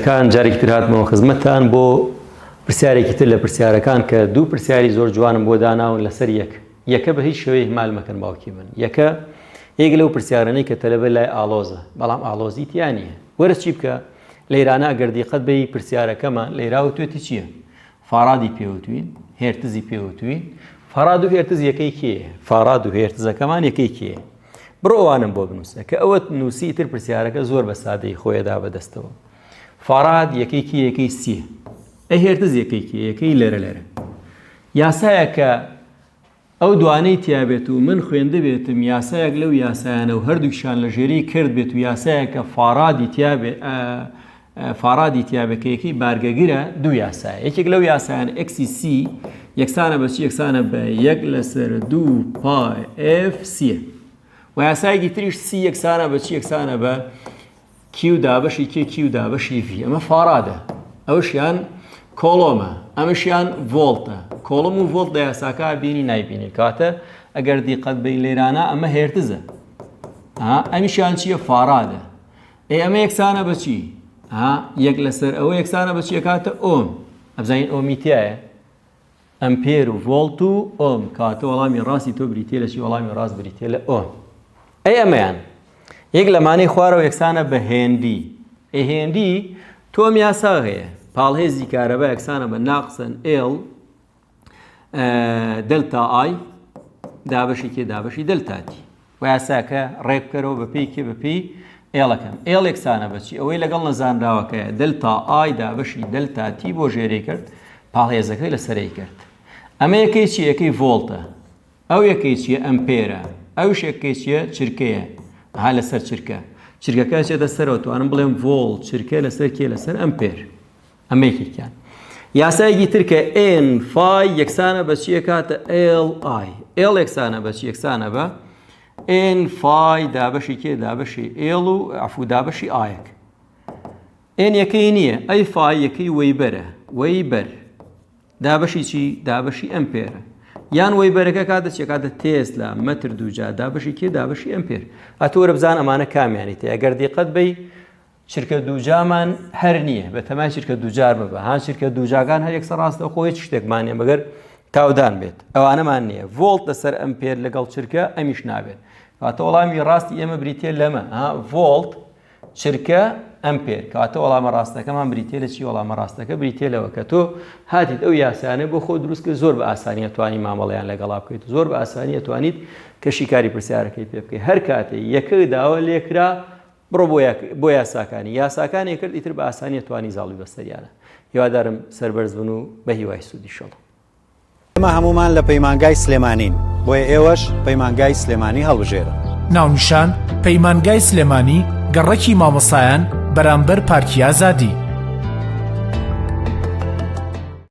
بەڕێزەکان جارێکتر هاتمەوە خزمەتتان بۆ پرسیارێکی تر لە پرسیارەکان کە دوو پرسیاری زۆر جوانم بۆ داناون لەسەر یەکە بە هیچ شێوەیە هەمال مەکەن باوکی من. یەک لەو پرسیارانەی کە تەلەبە لای ئاڵۆزە، بەڵام ئاڵۆزی تیا نییە. وەرە چی بکە لەیرانە ئەگەر دیقەت بەی پرسیارەکەمان لەیراوتوێتی چییە؟ فارادی پێوتوین، هێرتزی پێوتوین. فاراد و هێرتز یەکەی کێیە؟ فاراد و هێرتزەکەمان یەکەی کێیە؟ بڕۆ ئەوانم بۆ بنووسە کە ئەوەت نووسی تر پرسیارەکە زۆر بە سادەی خۆیەدا بەدەستەوە. فاراد یەکەیکی یەکەی سیە، ئەی هێرتز یەکەیکی یەکەی لەرە یاسایە کە ئەو دوانەی تیابێت و من خوێندە بێتم یاسایەک لەو یاسایانە و هەردووکشان لە ژێری کرد بێت و یاسایە کە فارادی تیابەکەیەکی بارگەگرە دوو یاسایە. یەکێک لەو یاسایان ئەکسی سی یەکسانە بە چی؟ یەکسانە بە 1/2 پای ئف سیە. و یاسایەکی تریش سی یەکسانە بە چی؟ یەکسانە بە کیو دابەشی کێ کیو دابەشی ڤی. ئەمە فارادە، ئەوشیان کۆڵۆمە، ئەمەشیان ڤۆڵتە. کۆڵۆم و ڤۆڵت لە یاساکە بینی نایبینی کاتە ئەگەر دیقەت بەی لێرانە ئەمە هێرتزە، ئەمیشیان چییە؟ فارادە. ئەمە یەکسانە بە چی؟ یەک لەسەر ئەوە یەکسانە بە چیە؟ کاتە ئۆم. ئەبزانین ئۆمی تایە ئەمپێر و ڤۆڵت و ئۆم، کاتە وەڵامی ڕاستی تۆ بریتێ لە چی؟ وەڵامی ڕاست بریتێ لە ئۆم. ئەمەیان یەک لەمانەی خوارەوە یەکسانە بە هێندی. هێندی تۆم یاسا هەیە پاڵهێزی کارەبا یەکسانە بە ناقسەن ئێڵ دلتا ئای دابەشی کێ دابەشی دلتاتی. و یاساکە ڕێبکەرەوە بەپێی کێ بەپێی ئێڵەکەم. ئێڵ یەکسانە بەچی؟ ئەوەی لەگەڵ نەزانراوەکەیە دلتا ئای دابەشی دلتاتی بۆ ژێرەی کرد، پاڵهێزەکەی لەسەرەی کرد. ئەمە یەکەی چی؟ یەکەی ڤۆڵتە. ئەو یەکەی چیە؟ ئەمپێرە. ئەوش یەکەی چیە؟ چرکەیە. لەسەر چرکەکە چێتە سەرەوە توانم بڵێم ڤۆڵت، چرکە لەسەر کێ؟ لەسەر ئەمپێر. ئەمەیەکێکیان. یاسایەکی تر کە ئێن فای یەکسانە بە چیە؟ کاتە ئێڵ ئای. ئێڵ یەکسانە بە چی؟ یەکسانە بە ئێن فای دابەشی کێ؟ دابەشی ئێڵ و عەفو دابەشی ئایەک. ئێن یەکەی نییە، ئەی فای یەکەی وەیبەرە. وەیبەر دابەشی چی؟ دابەشی ئەمپێرە. یان وەیبەرەکە کاتە چیە؟ کاتە تێسلا مەتر دووجا دابەشی کێ؟ دابەشی ئەمپێر. ئەتۆ وەرە بزان ئەمانە کامیانی تێ. ئەگەر دیقەت بەی چرکە دووجامان هەر نییە، بە تەمای چرکە دووجار ببە. چرکە دووجاکان هەر یەکسەر ڕاستە خۆی هیچ شتێکمانە بەگەر تاودان بێت. ئەوانەمان نییە. ڤۆڵت لەسەر ئەمپێر لەگەڵ چرکە ئەمیش نابێت. کاتە وەڵامی ڕاستی ئێمە بریتێ لەمە ڤۆڵت چرکە ئەمپێر. کاتە وەڵامە ڕاستەکەمان بریتێ لە چی؟ وەڵامە ڕاستەکە بریتێ لەوە کە تۆ هاتیت ئەو یاسانە بۆ خۆ دروست کرد، زۆر بە ئاسانیە توانی مامەڵەیان لەگەڵا بکەیت، زۆر بە ئاسانیە توانیت کەشی کاری پرسیارەکەی پێ بکەیت. هەر کاتێ یەکە داوە لێکرا بڕۆ بۆ یاساکانی کرد ئیتر بە ئاسانیە توانی زاڵی بەسەریانە. هیوادارم سەربەرز بن و بە هیوای سوودی شەڵ. ئێمە هەمومان لە پەیمانگای سلێمانین، بۆیە ئێوەش پەیمانگای سلێمانی هەڵبژێرە. ناونیشان پەیمانگای سلێمانی گەڕەکی مامۆسایان بەرامبەر پارکی ئازادی.